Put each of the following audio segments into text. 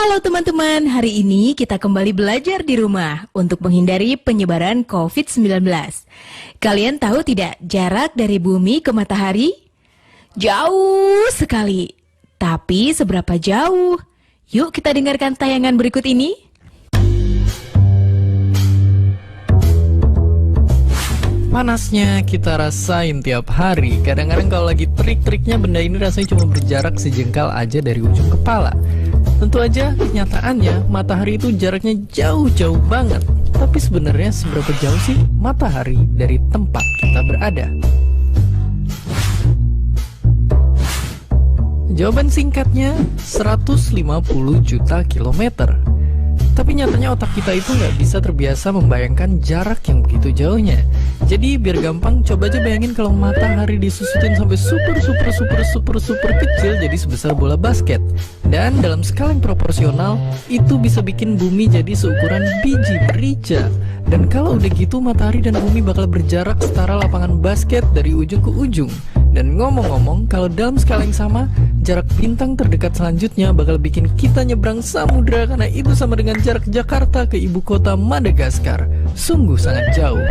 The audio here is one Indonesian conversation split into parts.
Halo teman-teman, hari ini kita kembali belajar di rumah untuk menghindari penyebaran COVID-19. Kalian tahu tidak jarak dari bumi ke matahari? Jauh sekali. Tapi seberapa jauh? Yuk kita dengarkan tayangan berikut ini. Panasnya kita rasain tiap hari. Kadang-kadang kalau lagi terik-teriknya benda ini rasanya cuma berjarak sejengkal aja dari ujung kepala. Tentu aja kenyataannya matahari itu jaraknya jauh-jauh banget. Tapi sebenarnya seberapa jauh sih matahari dari tempat kita berada? Jawaban singkatnya 150 juta kilometer. Tapi nyatanya otak kita itu nggak bisa terbiasa membayangkan jarak yang begitu jauhnya. Jadi biar gampang, coba aja bayangin kalau matahari disusutin sampai super kecil jadi sebesar bola basket. Dan dalam skala yang proporsional, itu bisa bikin bumi jadi seukuran biji merica. Dan kalau udah gitu, matahari dan bumi bakal berjarak setara lapangan basket dari ujung ke ujung. Dan ngomong-ngomong, kalau dalam skala yang sama, jarak bintang terdekat selanjutnya bakal bikin kita nyebrang samudra karena itu sama dengan jarak Jakarta ke ibu kota Madagaskar. Sungguh sangat jauh.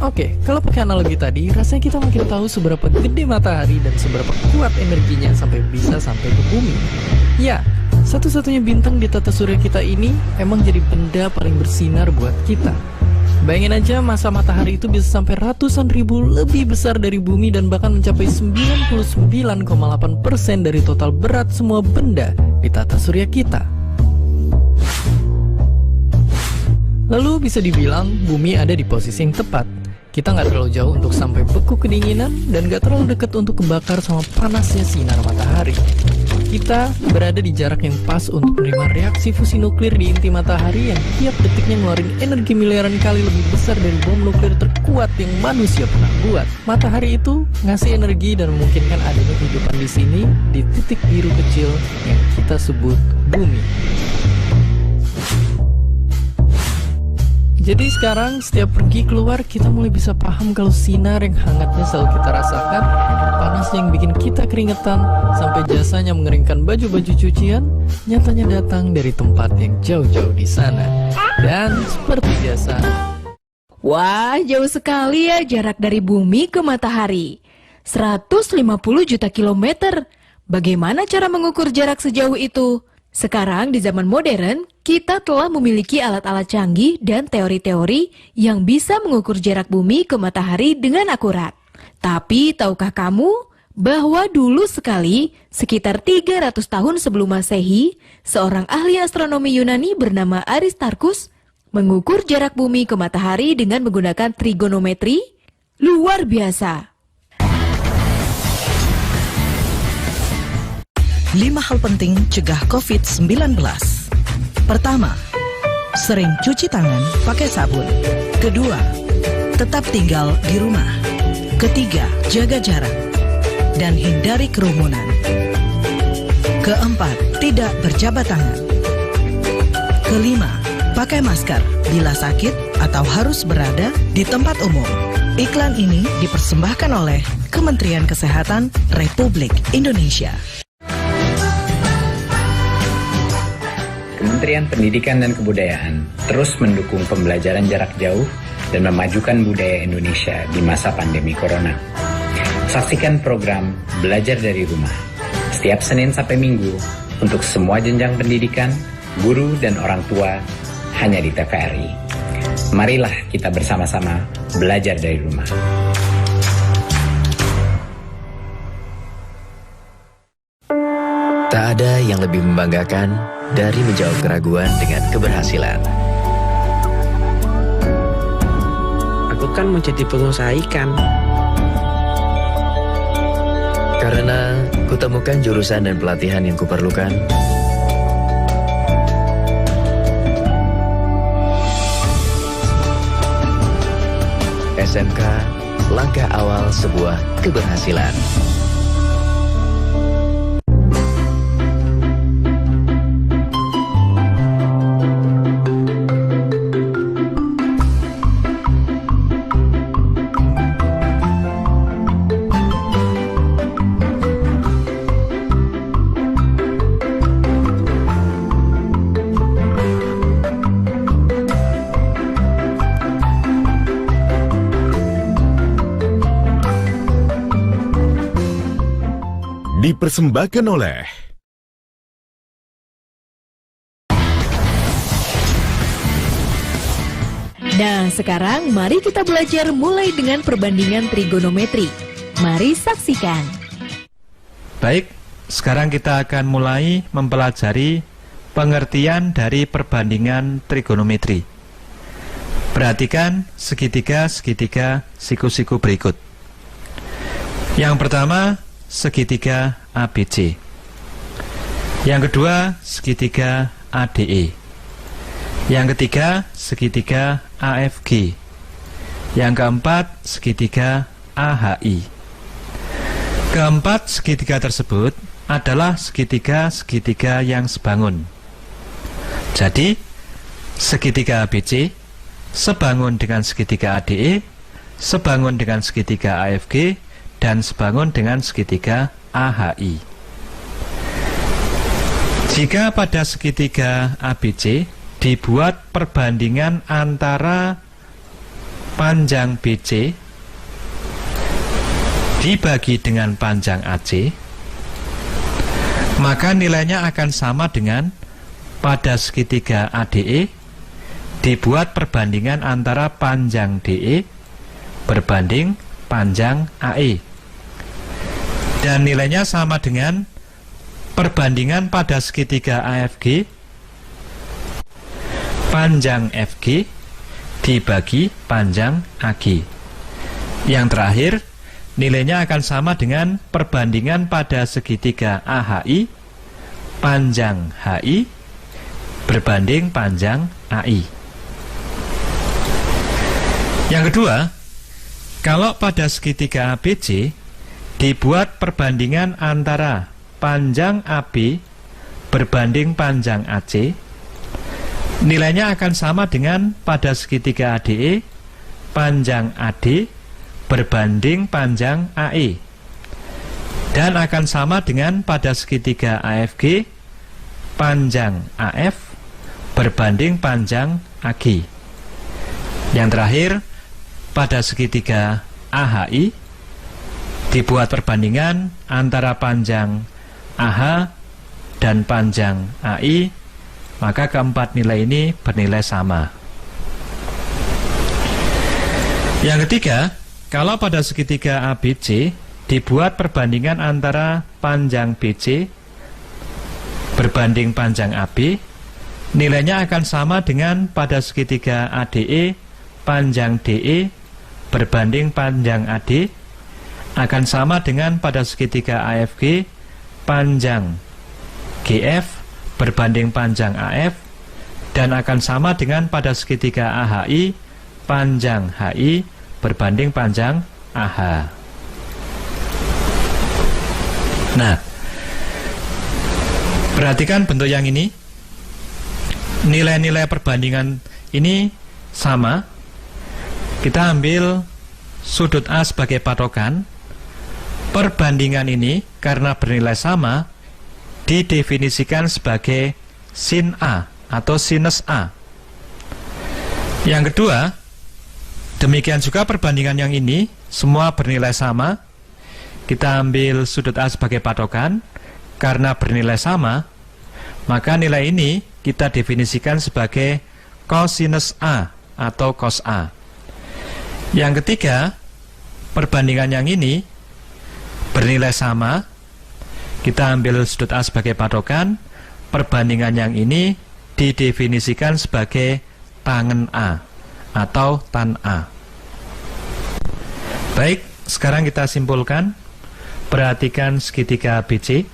Oke, kalau pakai analogi tadi, rasanya kita makin tahu seberapa gede matahari dan seberapa kuat energinya sampai bisa sampai ke bumi. Ya, satu-satunya bintang di tata surya kita ini emang jadi benda paling bersinar buat kita. Bayangin aja masa matahari itu bisa sampai ratusan ribu lebih besar dari bumi dan bahkan mencapai 99,8% dari total berat semua benda di tata surya kita. Lalu bisa dibilang bumi ada di posisi yang tepat. Kita nggak terlalu jauh untuk sampai beku kedinginan dan nggak terlalu dekat untuk kebakar sama panasnya sinar matahari. Kita berada di jarak yang pas untuk menerima reaksi fusi nuklir di inti matahari yang tiap detiknya ngeluarin energi miliaran kali lebih besar dari bom nuklir terkuat yang manusia pernah buat. Matahari itu ngasih energi dan memungkinkan adanya kehidupan di sini di titik biru kecil yang kita sebut bumi. Jadi sekarang setiap pergi keluar kita mulai bisa paham kalau sinar yang hangatnya selalu kita rasakan, panasnya yang bikin kita keringetan, sampai jasanya mengeringkan baju-baju cucian, nyatanya datang dari tempat yang jauh-jauh di sana. Dan seperti biasa, Wah, jauh sekali ya jarak dari bumi ke matahari. 150 juta kilometer. Bagaimana cara mengukur jarak sejauh itu? Sekarang di zaman modern, kita telah memiliki alat-alat canggih dan teori-teori yang bisa mengukur jarak bumi ke matahari dengan akurat. Tapi tahukah kamu bahwa dulu sekali, sekitar 300 tahun sebelum Masehi, seorang ahli astronomi Yunani bernama Aristarchus mengukur jarak bumi ke matahari dengan menggunakan trigonometri? Luar biasa! 5 hal penting cegah COVID-19. Pertama, sering cuci tangan pakai sabun. Kedua, tetap tinggal di rumah. Ketiga, jaga jarak dan hindari kerumunan. Keempat, tidak berjabat tangan. Kelima, pakai masker bila sakit atau harus berada di tempat umum. Iklan ini dipersembahkan oleh Kementerian Kesehatan Republik Indonesia. Kementerian Pendidikan dan Kebudayaan terus mendukung pembelajaran jarak jauh dan memajukan budaya Indonesia di masa pandemi Corona. Saksikan program Belajar dari Rumah setiap Senin sampai Minggu untuk semua jenjang pendidikan, guru dan orang tua hanya di TVRI. Marilah kita bersama-sama belajar dari rumah. Tak ada yang lebih membanggakan dari menjawab keraguan dengan keberhasilan. Aku kan mau jadi pengusaha ikan. Karena kutemukan jurusan dan pelatihan yang kuperlukan. SMK, langkah awal sebuah keberhasilan. dipersembahkan oleh Nah, sekarang mari kita belajar mulai dengan perbandingan trigonometri. Mari saksikan. Baik, sekarang kita akan mulai mempelajari pengertian dari perbandingan trigonometri. Perhatikan segitiga-segitiga siku-siku berikut. Yang pertama, segitiga ABC. Yang kedua, segitiga ADE. Yang ketiga, segitiga AFG. Yang keempat, segitiga AHI. Keempat segitiga tersebut adalah segitiga-segitiga yang sebangun. Jadi, segitiga ABC sebangun dengan segitiga ADE, sebangun dengan segitiga AFG, dan sebangun dengan segitiga AHI. Jika pada segitiga ABC dibuat perbandingan antara panjang BC dibagi dengan panjang AC, maka nilainya akan sama dengan pada segitiga ADE dibuat perbandingan antara panjang DE berbanding panjang AE, dan nilainya sama dengan perbandingan pada segitiga AFG panjang FG dibagi panjang AG. Yang terakhir, nilainya akan sama dengan perbandingan pada segitiga AHI panjang HI berbanding panjang AI. Yang kedua, kalau pada segitiga ABC dibuat perbandingan antara panjang AB berbanding panjang AC, nilainya akan sama dengan pada segitiga ADE panjang AD berbanding panjang AE, dan akan sama dengan pada segitiga AFG panjang AF berbanding panjang AG. Yang terakhir, pada segitiga AHI dibuat perbandingan antara panjang AH dan panjang AI, maka keempat nilai ini bernilai sama. Yang ketiga, kalau pada segitiga ABC dibuat perbandingan antara panjang BC berbanding panjang AB, nilainya akan sama dengan pada segitiga ADE panjang DE berbanding panjang AD, akan sama dengan pada segitiga AFG panjang GF berbanding panjang AF, dan akan sama dengan pada segitiga AHI panjang HI berbanding panjang AH. Nah, perhatikan bentuk yang ini. Nilai-nilai perbandingan ini sama. Kita ambil sudut A sebagai patokan. Perbandingan ini karena bernilai sama didefinisikan sebagai sin A atau sinus A. Yang kedua, demikian juga perbandingan yang ini semua bernilai sama. Kita ambil sudut A sebagai patokan. Karena bernilai sama, maka nilai ini kita definisikan sebagai cosinus A atau cos A. Yang ketiga, perbandingan yang ini bernilai sama. Kita ambil sudut A sebagai patokan. Perbandingan yang ini didefinisikan sebagai tangen A atau tan A. Baik, sekarang kita simpulkan. Perhatikan segitiga ABC.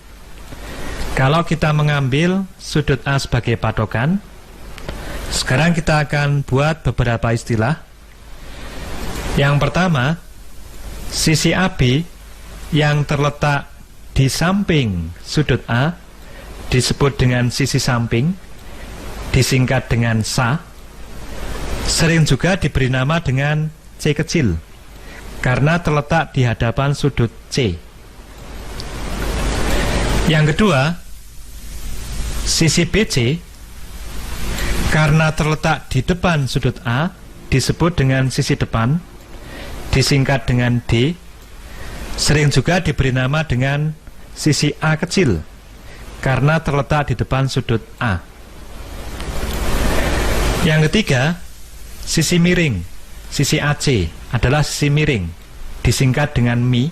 Kalau kita mengambil sudut A sebagai patokan, sekarang kita akan buat beberapa istilah. Yang pertama, sisi AB yang terletak di samping sudut A disebut dengan sisi samping, disingkat dengan SA. Sering juga diberi nama dengan C kecil karena terletak di hadapan sudut C. Yang kedua, sisi BC karena terletak di depan sudut A disebut dengan sisi depan, disingkat dengan D. Sering juga diberi nama dengan sisi A kecil karena terletak di depan sudut A. Yang ketiga, sisi miring, sisi AC adalah sisi miring, disingkat dengan Mi.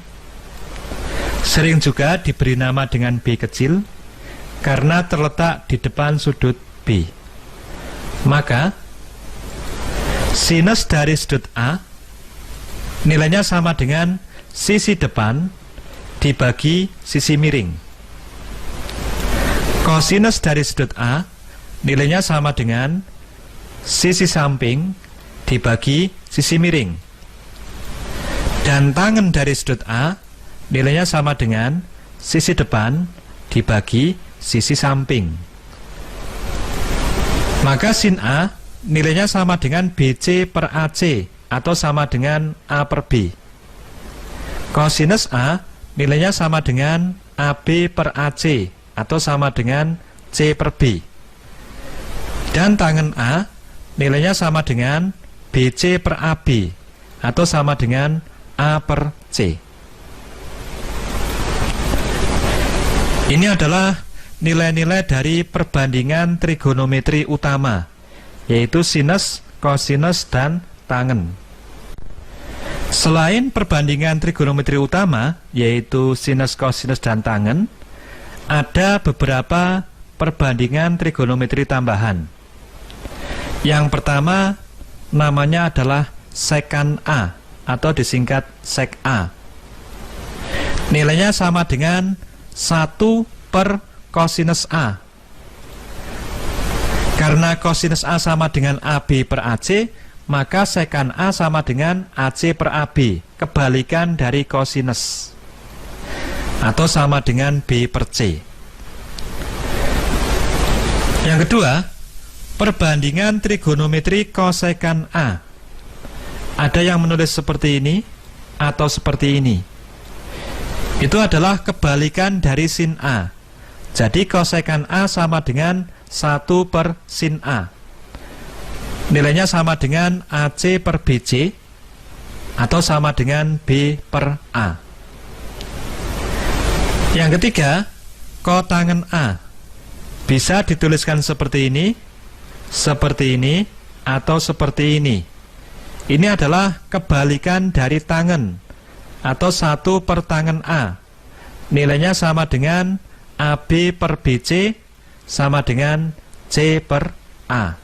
Sering juga diberi nama dengan B kecil karena terletak di depan sudut B. Maka sinus dari sudut A nilainya sama dengan sisi depan dibagi sisi miring. Kosinus dari sudut A nilainya sama dengan sisi samping dibagi sisi miring. Dan tangen dari sudut A nilainya sama dengan sisi depan dibagi sisi samping. Maka sin A nilainya sama dengan BC per AC atau sama dengan A per B. Kosinus A nilainya sama dengan AB per AC atau sama dengan C per B. Dan tangen A nilainya sama dengan BC per AB atau sama dengan A per C. Ini adalah nilai-nilai dari perbandingan trigonometri utama, yaitu sinus, kosinus, dan tangen. Selain perbandingan trigonometri utama, yaitu sinus, kosinus, dan tangen, ada beberapa perbandingan trigonometri tambahan. Yang pertama namanya adalah sekan A atau disingkat sek A. Nilainya sama dengan 1 per kosinus A. Karena kosinus A sama dengan AB per AC, maka sekan A sama dengan AC per AB, kebalikan dari kosinus, atau sama dengan B per C. Yang kedua, perbandingan trigonometri kosekan A. Ada yang menulis seperti ini atau seperti ini. Itu adalah kebalikan dari sin A. Jadi kosekan A sama dengan 1 per sin A. Nilainya sama dengan AC per BC atau sama dengan B per A. Yang ketiga, kotangen A. Bisa dituliskan seperti ini, atau seperti ini. Ini adalah kebalikan dari tangen atau 1 per tangen A. Nilainya sama dengan AB per BC sama dengan C per A.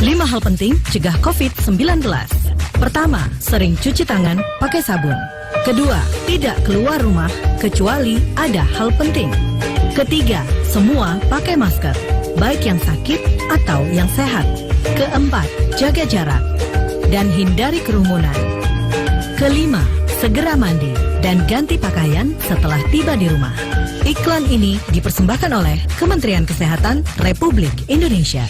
Lima hal penting cegah COVID-19. Pertama, sering cuci tangan pakai sabun. Kedua, tidak keluar rumah kecuali ada hal penting. Ketiga, semua pakai masker, baik yang sakit atau yang sehat. Keempat, jaga jarak dan hindari kerumunan. Kelima, segera mandi dan ganti pakaian setelah tiba di rumah. Iklan ini dipersembahkan oleh Kementerian Kesehatan Republik Indonesia.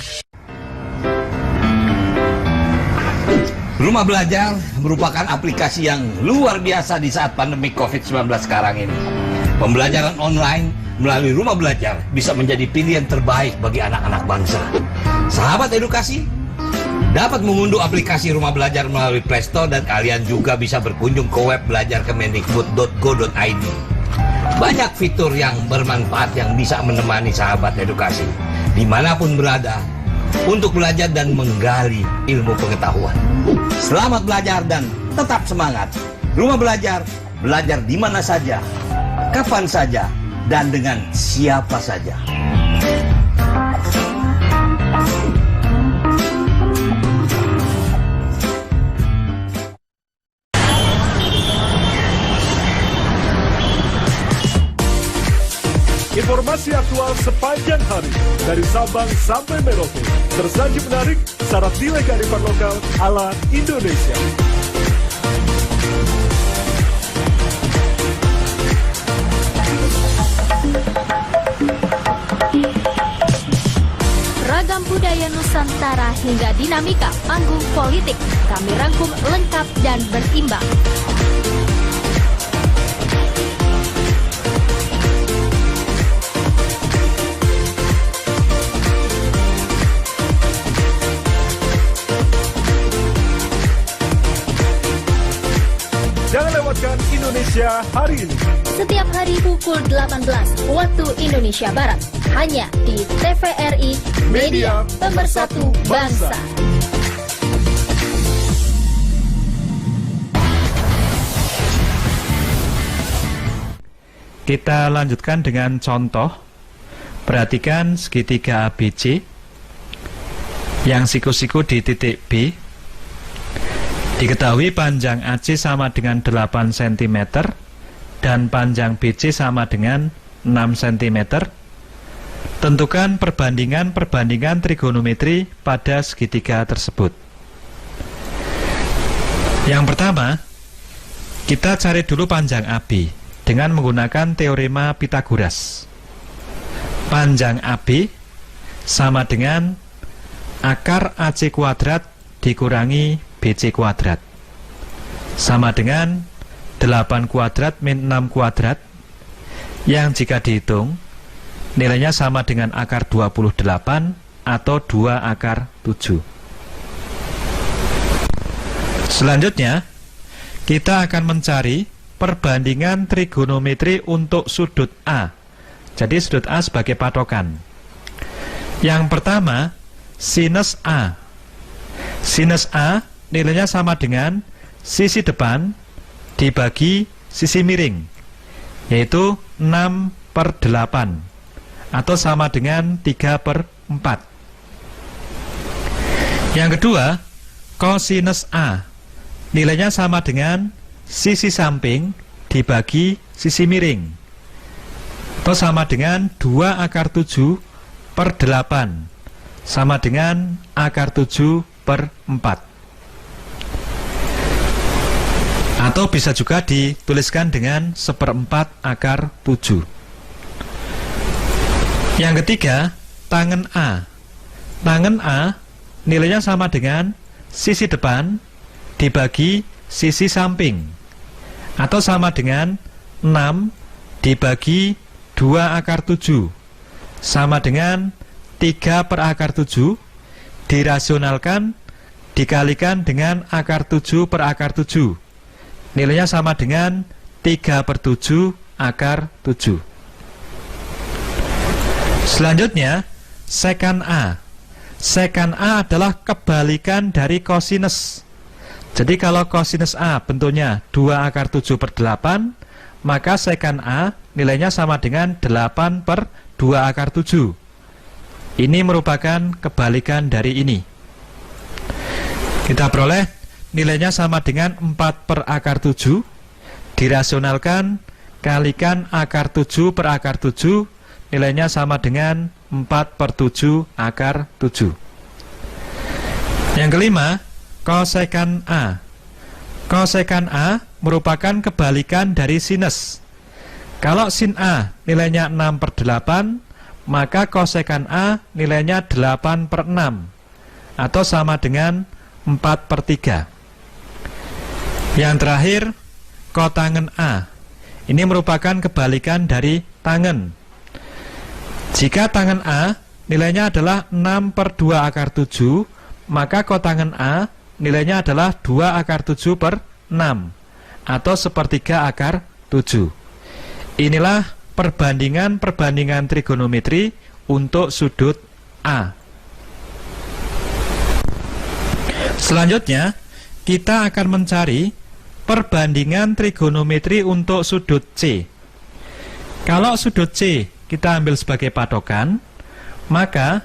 Rumah Belajar merupakan aplikasi yang luar biasa di saat pandemi COVID-19 sekarang ini. Pembelajaran online melalui Rumah Belajar bisa menjadi pilihan terbaik bagi anak-anak bangsa. Sahabat edukasi, dapat mengunduh aplikasi Rumah Belajar melalui Play Store dan kalian juga bisa berkunjung ke web belajarkemendikbud.go.id. Banyak fitur yang bermanfaat yang bisa menemani sahabat edukasi dimanapun berada untuk belajar dan menggali ilmu pengetahuan. Selamat belajar dan tetap semangat. Rumah Belajar, belajar di mana saja, kapan saja, dan dengan siapa saja. Informasi aktual sepanjang hari dari Sabang sampai Merauke. Tersaji menarik, syarat nilai kearifan lokal ala Indonesia. Ragam budaya Nusantara hingga dinamika panggung politik kami rangkum lengkap dan berimbang. Makan Indonesia hari ini. Setiap hari pukul 18 waktu Indonesia Barat. Hanya di TVRI Media Pemersatu Bangsa. Kita lanjutkan dengan contoh. Perhatikan segitiga ABC yang siku-siku di titik B. Diketahui panjang AC sama dengan 8 cm dan panjang BC sama dengan 6 cm. Tentukan perbandingan trigonometri pada segitiga tersebut. Yang pertama, kita cari dulu panjang AB dengan menggunakan teorema Pythagoras. Panjang AB sama dengan akar AC kuadrat dikurangi BC kuadrat, sama dengan 8 kuadrat min 6 kuadrat, yang jika dihitung nilainya sama dengan akar 28 atau 2 akar 7. Selanjutnya, kita akan mencari perbandingan trigonometri untuk sudut A. Jadi sudut A sebagai patokan. Yang pertama, sinus A. Sinus A nilainya sama dengan sisi depan dibagi sisi miring, yaitu 6/8 atau sama dengan 3/4. Yang kedua, kosinus A nilainya sama dengan sisi samping dibagi sisi miring, atau sama dengan 2 akar 7/8, sama dengan akar 7/4. Atau bisa juga dituliskan dengan 1/4 akar 7. Yang ketiga, tangen A. Tangen A nilainya sama dengan sisi depan dibagi sisi samping, atau sama dengan 6 dibagi 2 akar 7, sama dengan 3 per akar 7, dirasionalkan dikalikan dengan akar 7 per akar 7. Nilainya sama dengan 3/7 akar 7. Selanjutnya, sekan A. Sekan A adalah kebalikan dari kosinus. Jadi kalau kosinus A bentuknya 2 akar 7/8, maka sekan A nilainya sama dengan 8/2 akar 7. Ini merupakan kebalikan dari ini. Kita peroleh nilainya sama dengan 4 per akar 7, dirasionalkan kalikan akar 7 per akar 7, nilainya sama dengan 4/7 akar 7. Yang kelima, kosekan A. Kosekan A merupakan kebalikan dari sinus. Kalau sin A nilainya 6/8, maka kosekan A nilainya 8/6, atau sama dengan 4/3. Yang terakhir, kotangen A. Ini merupakan kebalikan dari tangen. Jika tangen A nilainya adalah 6/2 akar 7, maka kotangen A nilainya adalah 2 akar 7/6, atau 1/3 akar 7. Inilah perbandingan trigonometri untuk sudut A. Selanjutnya, kita akan mencari perbandingan trigonometri untuk sudut C. Kalau sudut C kita ambil sebagai patokan, maka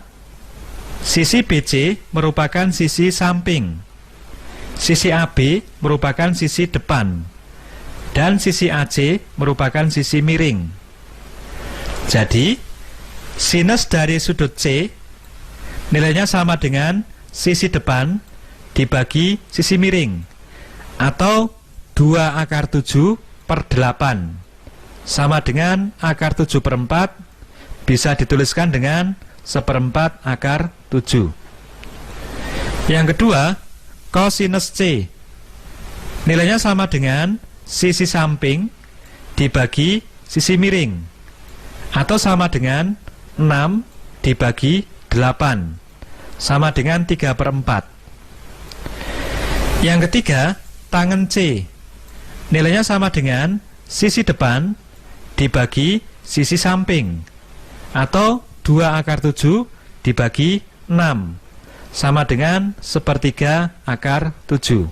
sisi BC merupakan sisi samping, sisi AB merupakan sisi depan, dan sisi AC merupakan sisi miring. Jadi, sinus dari sudut C nilainya sama dengan sisi depan dibagi sisi miring, atau 2 akar 7/8, sama dengan akar 7/4, bisa dituliskan dengan 1/4 akar 7. Yang kedua, kosinus C nilainya sama dengan sisi samping dibagi sisi miring, atau sama dengan 6 dibagi 8, sama dengan 3/4. Yang ketiga, tangen C nilainya sama dengan sisi depan dibagi sisi samping, atau 2 akar 7 dibagi 6 sama dengan 1/3 akar 7.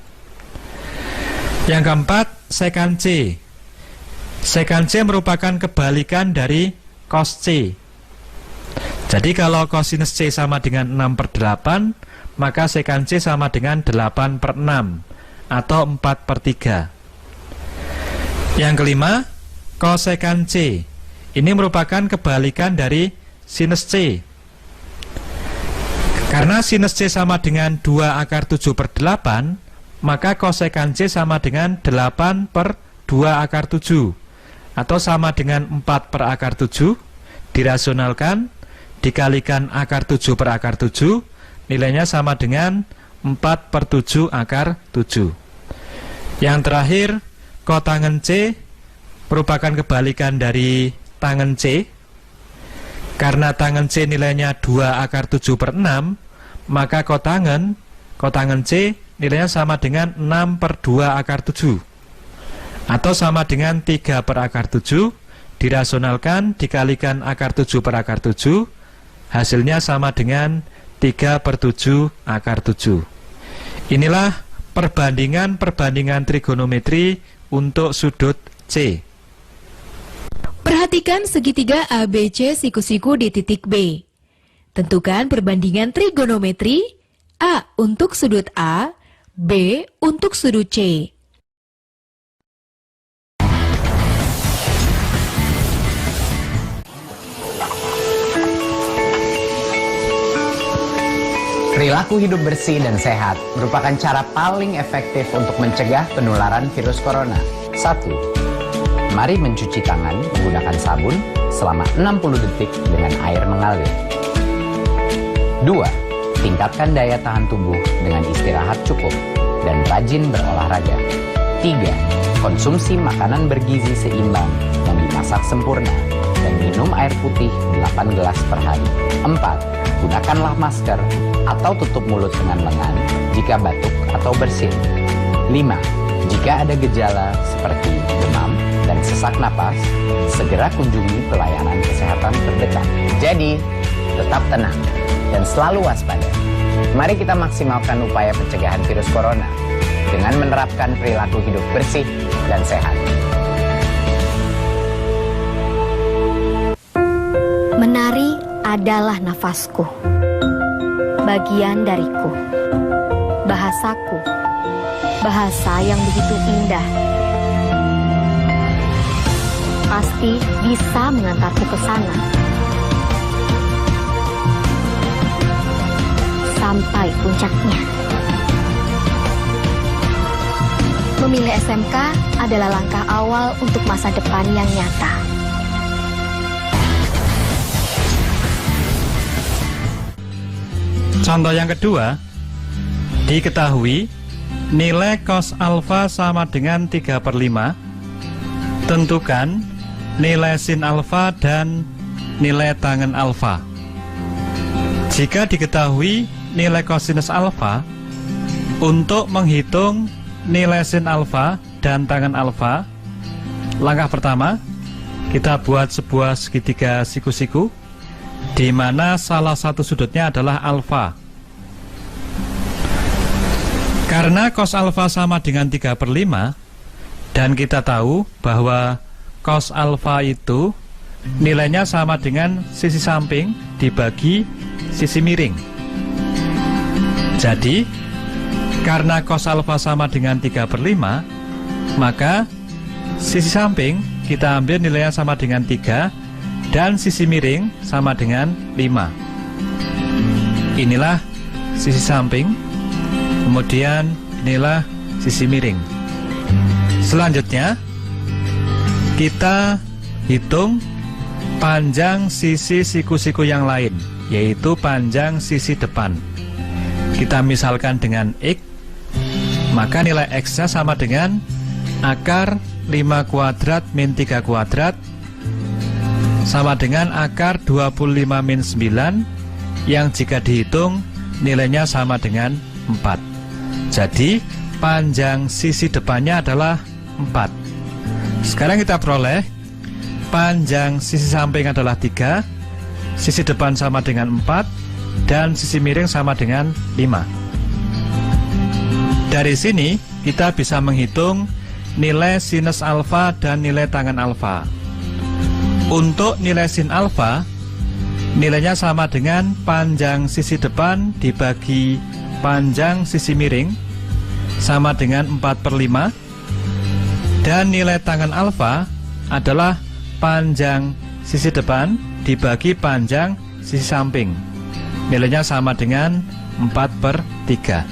Yang keempat, sekant C. Sekant C merupakan kebalikan dari cos C. Jadi kalau cosinus C sama dengan 6/8, maka sekant C sama dengan 8/6 atau 4/3. Yang kelima, kosekant C. Ini merupakan kebalikan dari sinus C. Karena sinus C sama dengan 2 akar 7/8, maka kosekant C sama dengan 8/2 akar 7 atau sama dengan 4/7, dirasionalkan dikalikan akar 7/akar 7, nilainya sama dengan 4/7 akar 7. Yang terakhir, kotangen C merupakan kebalikan dari tangen C. Karena tangen C nilainya 2 akar 7/6, maka kotangen C nilainya sama dengan 6/2 akar 7 atau sama dengan 3/akar 7, dirasionalkan dikalikan akar 7/akar 7, hasilnya sama dengan 3/7 akar 7. Inilah perbandingan trigonometri untuk sudut C. Perhatikan segitiga ABC siku-siku di titik B. Tentukan perbandingan trigonometri A untuk sudut A, B untuk sudut C. Perilaku hidup bersih dan sehat merupakan cara paling efektif untuk mencegah penularan virus corona. 1. Mari mencuci tangan menggunakan sabun selama 60 detik dengan air mengalir. 2. Tingkatkan daya tahan tubuh dengan istirahat cukup dan rajin berolahraga. 3. Konsumsi makanan bergizi seimbang yang dimasak sempurna dan minum air putih 8 gelas per hari. 4. Gunakanlah masker atau tutup mulut dengan lengan jika batuk atau bersin. 5. Jika ada gejala seperti demam dan sesak napas, segera kunjungi pelayanan kesehatan terdekat. Jadi, tetap tenang dan selalu waspada. Mari kita maksimalkan upaya pencegahan virus corona dengan menerapkan perilaku hidup bersih dan sehat. Menari adalah nafasku, bagian dariku, bahasaku, bahasa yang begitu indah. Pasti bisa mengantarku ke sana. Sampai puncaknya. Memilih SMK adalah langkah awal untuk masa depan yang nyata. Contoh yang kedua, diketahui nilai cos alfa sama dengan 3/5. Tentukan nilai sin alfa dan nilai tangen alfa. Jika diketahui nilai kosinus alfa, untuk menghitung nilai sin alfa dan tangen alfa, langkah pertama, kita buat sebuah segitiga siku-siku di mana salah satu sudutnya adalah alfa. Karena cos alfa sama dengan 3/5, dan kita tahu bahwa cos alfa itu nilainya sama dengan sisi samping dibagi sisi miring. Jadi, karena cos alfa sama dengan 3/5, maka sisi samping kita ambil nilainya sama dengan 3 dan sisi miring sama dengan 5. Inilah sisi samping, kemudian inilah sisi miring. Selanjutnya, kita hitung panjang sisi siku-siku yang lain, yaitu panjang sisi depan. Kita misalkan dengan X, maka nilai X-nya sama dengan akar 5 kuadrat min 3 kuadrat sama dengan akar 25 min 9, yang jika dihitung nilainya sama dengan 4. Jadi panjang sisi depannya adalah 4. Sekarang kita peroleh panjang sisi samping adalah 3, sisi depan sama dengan 4, dan sisi miring sama dengan 5. Dari sini kita bisa menghitung nilai sinus alfa dan nilai tangen alfa. Untuk nilai sin alfa, nilainya sama dengan panjang sisi depan dibagi panjang sisi miring, sama dengan 4/5. Dan nilai tangen alfa adalah panjang sisi depan dibagi panjang sisi samping. Nilainya sama dengan 4/3.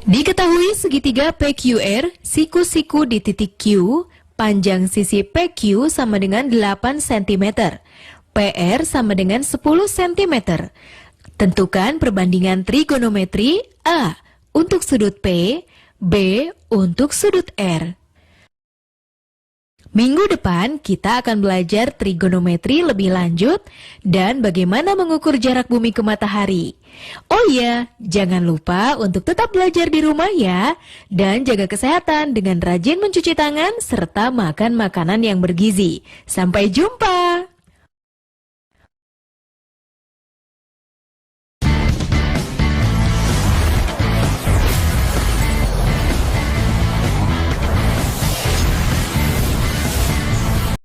Diketahui segitiga PQR, siku-siku di titik Q, panjang sisi PQ sama dengan 8 cm, PR sama dengan 10 cm. Tentukan perbandingan trigonometri A untuk sudut P, B untuk sudut R. Minggu depan kita akan belajar trigonometri lebih lanjut dan bagaimana mengukur jarak bumi ke matahari. Oh iya, jangan lupa untuk tetap belajar di rumah ya, dan jaga kesehatan dengan rajin mencuci tangan serta makan makanan yang bergizi. Sampai jumpa!